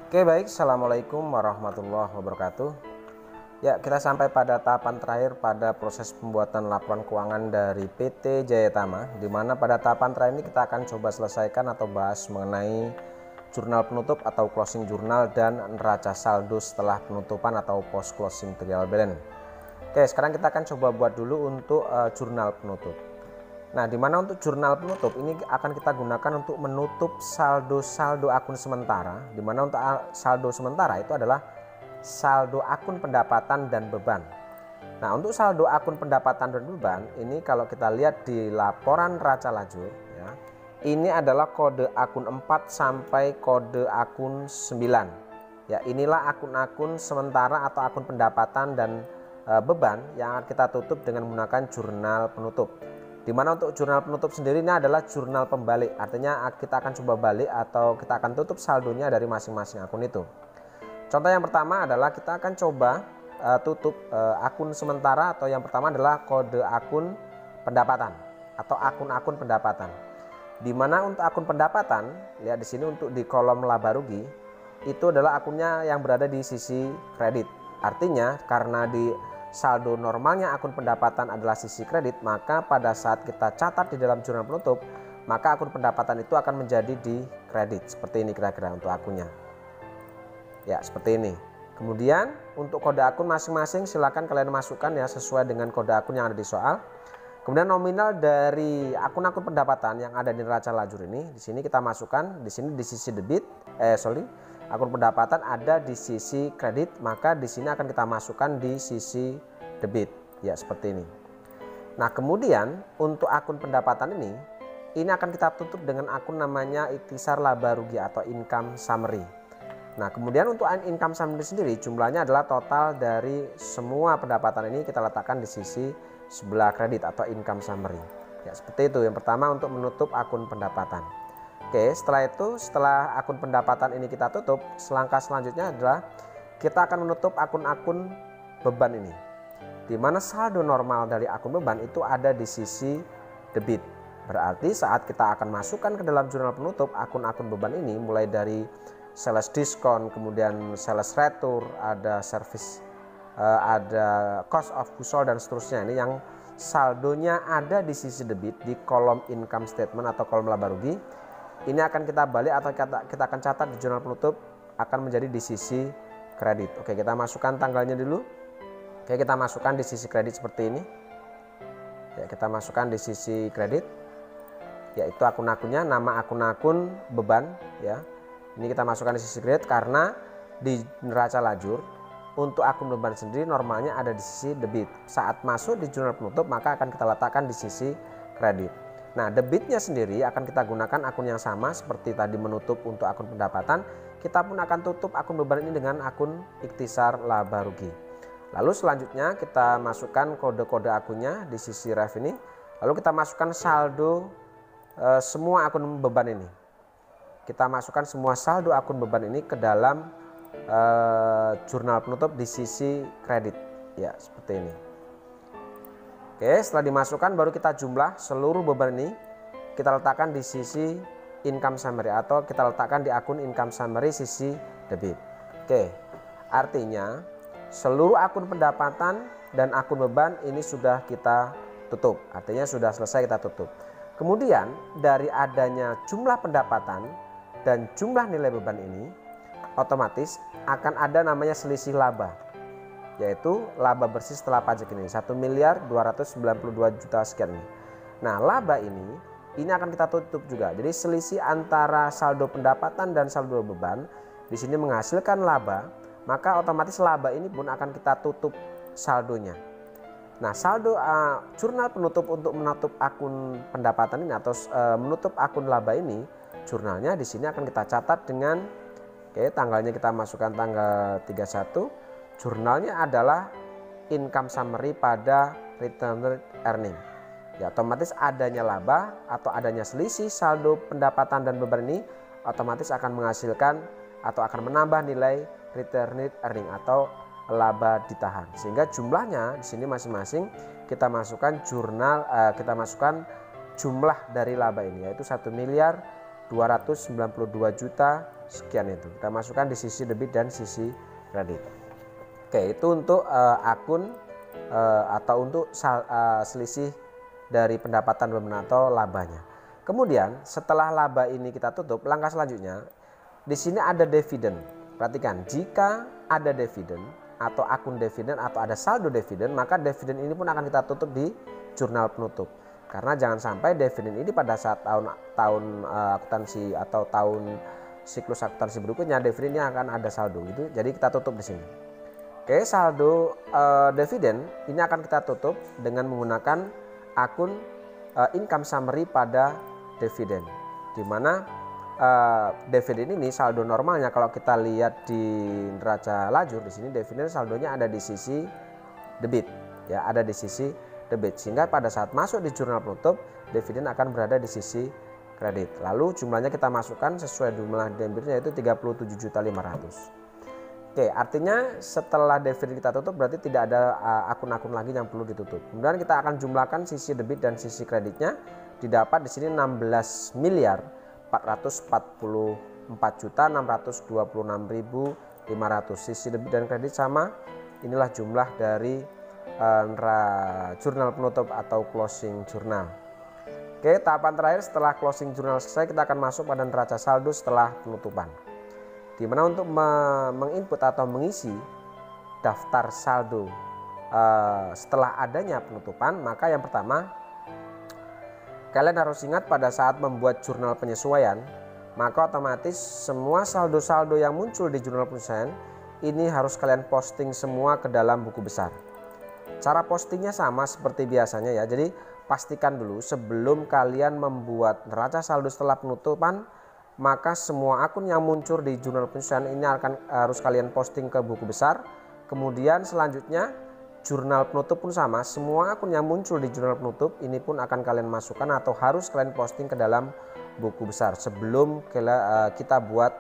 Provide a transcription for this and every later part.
Oke baik, Assalamualaikum warahmatullahi wabarakatuh. Ya, kita sampai pada tahapan terakhir pada proses pembuatan laporan keuangan dari PT Jaya Tama, di mana pada tahapan terakhir ini kita akan coba selesaikan atau bahas mengenai jurnal penutup atau closing jurnal dan neraca saldo setelah penutupan atau post closing trial balance. Oke, sekarang kita akan coba buat dulu untuk jurnal penutup. Nah, di mana untuk jurnal penutup ini akan kita gunakan untuk menutup saldo-saldo akun sementara, di mana untuk saldo sementara itu adalah saldo akun pendapatan dan beban. Nah, untuk saldo akun pendapatan dan beban ini kalau kita lihat di laporan neraca lajur ya, ini adalah kode akun 4 sampai kode akun 9. Ya, inilah akun-akun sementara atau akun pendapatan dan beban yang akan kita tutup dengan menggunakan jurnal penutup. Dimana untuk jurnal penutup sendiri ini adalah jurnal pembalik, artinya kita akan coba balik atau kita akan tutup saldonya dari masing-masing akun itu. Contoh yang pertama adalah kita akan coba tutup akun sementara, atau yang pertama adalah kode akun pendapatan atau akun-akun pendapatan. Dimana untuk akun pendapatan, lihat di sini untuk di kolom laba rugi itu adalah akunnya yang berada di sisi kredit. Artinya karena di saldo normalnya akun pendapatan adalah sisi kredit, maka pada saat kita catat di dalam jurnal penutup, maka akun pendapatan itu akan menjadi di kredit. Seperti ini kira-kira untuk akunnya. Ya, seperti ini. Kemudian untuk kode akun masing-masing silakan kalian masukkan ya sesuai dengan kode akun yang ada di soal. Kemudian nominal dari akun-akun pendapatan yang ada di neraca lajur ini, di sini kita masukkan, di sini di sisi debit, akun pendapatan ada di sisi kredit, maka di sini akan kita masukkan di sisi debit. Ya, seperti ini. Nah, kemudian untuk akun pendapatan ini akan kita tutup dengan akun namanya ikhtisar laba rugi atau income summary. Nah, kemudian untuk income summary sendiri jumlahnya adalah total dari semua pendapatan ini kita letakkan di sisi sebelah kredit atau income summary. Ya, seperti itu. Yang pertama untuk menutup akun pendapatan. Oke, setelah akun pendapatan ini kita tutup, langkah selanjutnya adalah kita akan menutup akun-akun beban ini. Di mana saldo normal dari akun beban itu ada di sisi debit. Berarti saat kita akan masukkan ke dalam jurnal penutup akun-akun beban ini, mulai dari sales diskon, kemudian sales retur, ada service, ada cost of goods sold dan seterusnya, ini yang saldonya ada di sisi debit di kolom income statement atau kolom laba rugi. Ini akan kita balik atau kita akan catat di jurnal penutup akan menjadi di sisi kredit. Oke, kita masukkan tanggalnya dulu. Oke, kita masukkan di sisi kredit seperti ini. Ya, kita masukkan di sisi kredit. Yaitu akun-akunnya, nama akun-akun beban ya. Ini kita masukkan di sisi kredit karena di neraca lajur untuk akun beban sendiri normalnya ada di sisi debit. Saat masuk di jurnal penutup maka akan kita letakkan di sisi kredit. Nah, debitnya sendiri akan kita gunakan akun yang sama seperti tadi menutup untuk akun pendapatan. Kita pun akan tutup akun beban ini dengan akun ikhtisar laba rugi. Lalu selanjutnya kita masukkan kode-kode akunnya di sisi ref ini. Lalu kita masukkan saldo semua akun beban ini. Kita masukkan semua saldo akun beban ini ke dalam jurnal penutup di sisi kredit. Ya, seperti ini. Oke, setelah dimasukkan baru kita jumlah seluruh beban ini, kita letakkan di sisi income summary atau kita letakkan di akun income summary sisi debit. Oke, artinya seluruh akun pendapatan dan akun beban ini sudah kita tutup, artinya sudah selesai kita tutup. Kemudian dari adanya jumlah pendapatan dan jumlah nilai beban ini, otomatis akan ada namanya selisih laba, yaitu laba bersih setelah pajak ini 1.292.000.000 sekian ini. Nah, laba ini akan kita tutup juga. Jadi selisih antara saldo pendapatan dan saldo beban di sini menghasilkan laba, maka otomatis laba ini pun akan kita tutup saldonya. Nah, saldo jurnal penutup untuk menutup akun pendapatan ini atau menutup akun laba ini, jurnalnya di sini akan kita catat dengan tanggalnya kita masukkan tanggal 31. Jurnalnya adalah income summary pada retained earning. Ya, otomatis adanya laba atau adanya selisih saldo pendapatan dan beban ini otomatis akan menghasilkan atau akan menambah nilai retained earning atau laba ditahan. Sehingga jumlahnya di sini masing-masing kita masukkan jumlah dari laba ini, yaitu 1.292.000.000 sekian itu. Kita masukkan di sisi debit dan sisi kredit. Oke, itu untuk akun atau untuk selisih dari pendapatan benar atau labanya. Kemudian setelah laba ini kita tutup, langkah selanjutnya di sini ada dividen. Perhatikan, jika ada dividen atau akun dividen atau ada saldo dividen, maka dividen ini pun akan kita tutup di jurnal penutup. Karena jangan sampai dividen ini pada saat tahun akuntansi atau tahun siklus akuntansi berikutnya dividen ini akan ada saldo gitu. Jadi kita tutup di sini. Oke, saldo dividen ini akan kita tutup dengan menggunakan akun income summary pada dividen, di mana dividen ini saldo normalnya kalau kita lihat di neraca lajur di sini dividen saldonya ada di sisi debit, ya, ada di sisi debit, sehingga pada saat masuk di jurnal penutup dividen akan berada di sisi kredit. Lalu jumlahnya kita masukkan sesuai jumlah debitnya yaitu 37.500.000. Oke, artinya setelah dividen kita tutup berarti tidak ada akun-akun lagi yang perlu ditutup. Kemudian kita akan jumlahkan sisi debit dan sisi kreditnya. Didapat di sini 16.444.626.500. Sisi debit dan kredit sama. Inilah jumlah dari jurnal penutup atau closing journal. Oke, tahapan terakhir setelah closing journal selesai, kita akan masuk pada neraca saldo setelah penutupan. Di mana untuk menginput atau mengisi daftar saldo setelah adanya penutupan, maka yang pertama kalian harus ingat pada saat membuat jurnal penyesuaian, maka otomatis semua saldo-saldo yang muncul di jurnal penyesuaian ini harus kalian posting semua ke dalam buku besar. Cara postingnya sama seperti biasanya ya, jadi pastikan dulu sebelum kalian membuat neraca saldo setelah penutupan, maka semua akun yang muncul di jurnal penyesuaian ini harus kalian posting ke buku besar. Kemudian selanjutnya jurnal penutup pun sama, semua akun yang muncul di jurnal penutup ini pun akan kalian masukkan atau harus kalian posting ke dalam buku besar sebelum kita buat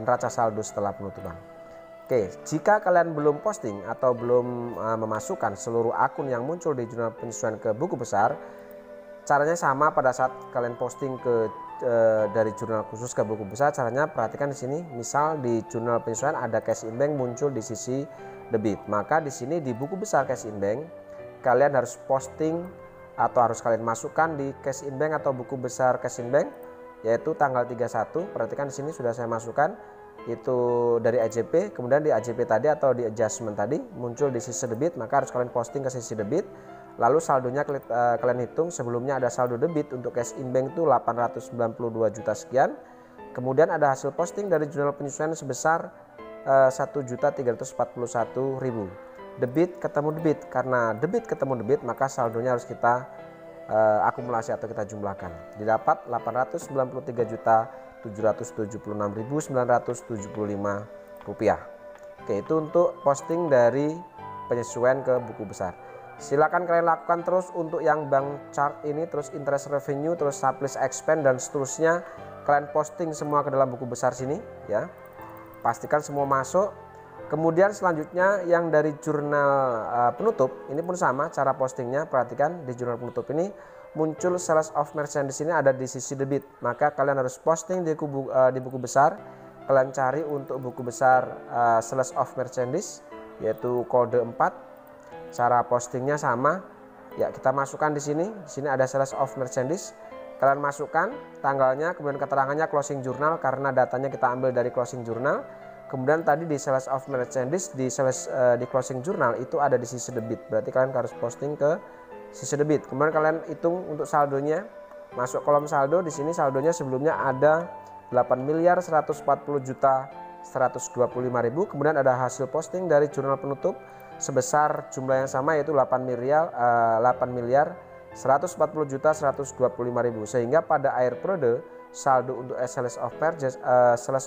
neraca saldo setelah penutupan. Oke, jika kalian belum posting atau belum memasukkan seluruh akun yang muncul di jurnal penyesuaian ke buku besar, caranya sama pada saat kalian posting dari jurnal khusus ke buku besar. Caranya perhatikan di sini, misal di jurnal penyesuaian ada cash in bank muncul di sisi debit, maka di sini di buku besar cash in bank kalian harus posting atau harus kalian masukkan di cash in bank atau buku besar cash in bank yaitu tanggal 31. Perhatikan di sini sudah saya masukkan itu dari AJP, kemudian di AJP tadi atau di adjustment tadi muncul di sisi debit, maka harus kalian posting ke sisi debit. Lalu saldonya kalian hitung, sebelumnya ada saldo debit untuk cash in bank itu 892 juta sekian. Kemudian ada hasil posting dari jurnal penyesuaian sebesar 1.341.000. Debit ketemu debit, karena debit ketemu debit maka saldonya harus kita akumulasi atau kita jumlahkan. Didapat 893.776.975 rupiah. Oke, itu untuk posting dari penyesuaian ke buku besar. Silakan kalian lakukan terus untuk yang bank chart ini, terus interest revenue, terus surplus expense dan seterusnya. Kalian posting semua ke dalam buku besar sini ya. Pastikan semua masuk. Kemudian selanjutnya yang dari jurnal penutup ini pun sama cara postingnya. Perhatikan di jurnal penutup ini muncul sales of merchandise ini ada di sisi debit. Maka kalian harus posting di buku besar. Kalian cari untuk buku besar sales of merchandise yaitu kode 4. Cara postingnya sama ya, kita masukkan di sini. Di sini ada sales of merchandise. Kalian masukkan tanggalnya, kemudian keterangannya closing journal karena datanya kita ambil dari closing journal. Kemudian tadi di sales of merchandise di closing journal itu ada di sisi debit. Berarti kalian harus posting ke sisi debit. Kemudian kalian hitung untuk saldonya. Masuk kolom saldo, di sini saldonya sebelumnya ada 8.140.125.000. Kemudian ada hasil posting dari jurnal penutup sebesar jumlah yang sama yaitu 8.140.125.000, sehingga pada akhir periode saldo untuk sales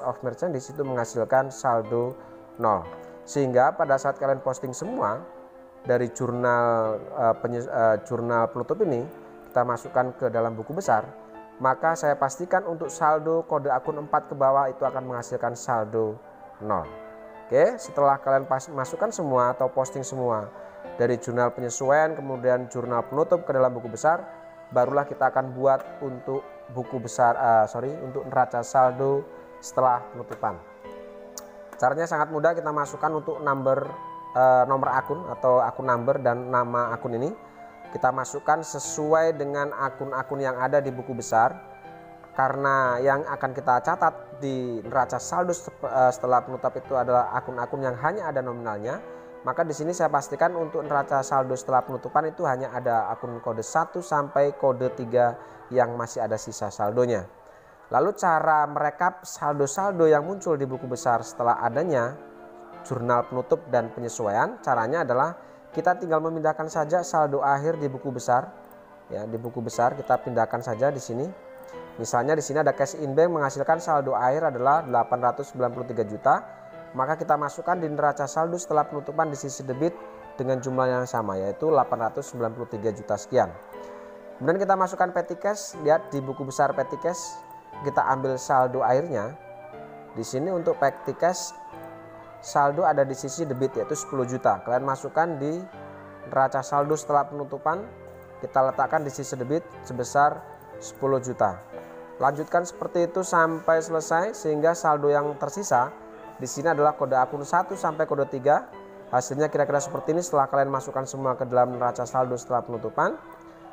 of merchandise itu menghasilkan saldo 0. Sehingga pada saat kalian posting semua dari jurnal penutup ini kita masukkan ke dalam buku besar, maka saya pastikan untuk saldo kode akun 4 ke bawah itu akan menghasilkan saldo 0. Oke, setelah kalian masukkan semua atau posting semua dari jurnal penyesuaian kemudian jurnal penutup ke dalam buku besar, barulah kita akan buat untuk buku besar untuk neraca saldo setelah penutupan. Caranya sangat mudah, kita masukkan untuk nomor akun atau akun number dan nama akun ini. Kita masukkan sesuai dengan akun-akun yang ada di buku besar. Karena yang akan kita catat di neraca saldo setelah penutup itu adalah akun-akun yang hanya ada nominalnya, maka di sini saya pastikan untuk neraca saldo setelah penutupan itu hanya ada akun kode 1 sampai kode 3 yang masih ada sisa saldonya. Lalu cara merekap saldo-saldo yang muncul di buku besar setelah adanya jurnal penutup dan penyesuaian, caranya adalah kita tinggal memindahkan saja saldo akhir di buku besar. Ya, di buku besar kita pindahkan saja di sini. Misalnya di sini ada cash in bank menghasilkan saldo akhir adalah 893 juta, maka kita masukkan di neraca saldo setelah penutupan di sisi debit dengan jumlah yang sama, yaitu 893 juta sekian. Kemudian kita masukkan petty cash, lihat di buku besar petty cash, kita ambil saldo akhirnya. Di sini untuk petty cash saldo ada di sisi debit yaitu 10 juta. Kalian masukkan di neraca saldo setelah penutupan, kita letakkan di sisi debit sebesar 10 juta. Lanjutkan seperti itu sampai selesai sehingga saldo yang tersisa di sini adalah kode akun 1 sampai kode 3. Hasilnya kira-kira seperti ini setelah kalian masukkan semua ke dalam neraca saldo setelah penutupan.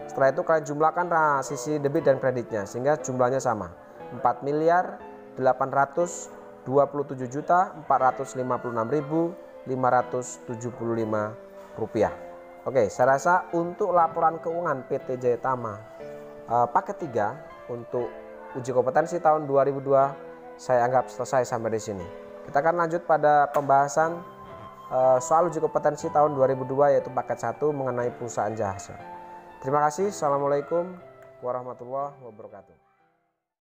Setelah itu kalian jumlahkan sisi debit dan kreditnya sehingga jumlahnya sama. 4.827.456.575 rupiah. Oke, saya rasa untuk laporan keuangan PT Jaya Tama paket 3 untuk uji kompetensi tahun 2002 saya anggap selesai sampai di sini. Kita akan lanjut pada pembahasan soal uji kompetensi tahun 2002 yaitu paket 1 mengenai perusahaan jasa. Terima kasih. Assalamualaikum warahmatullahi wabarakatuh.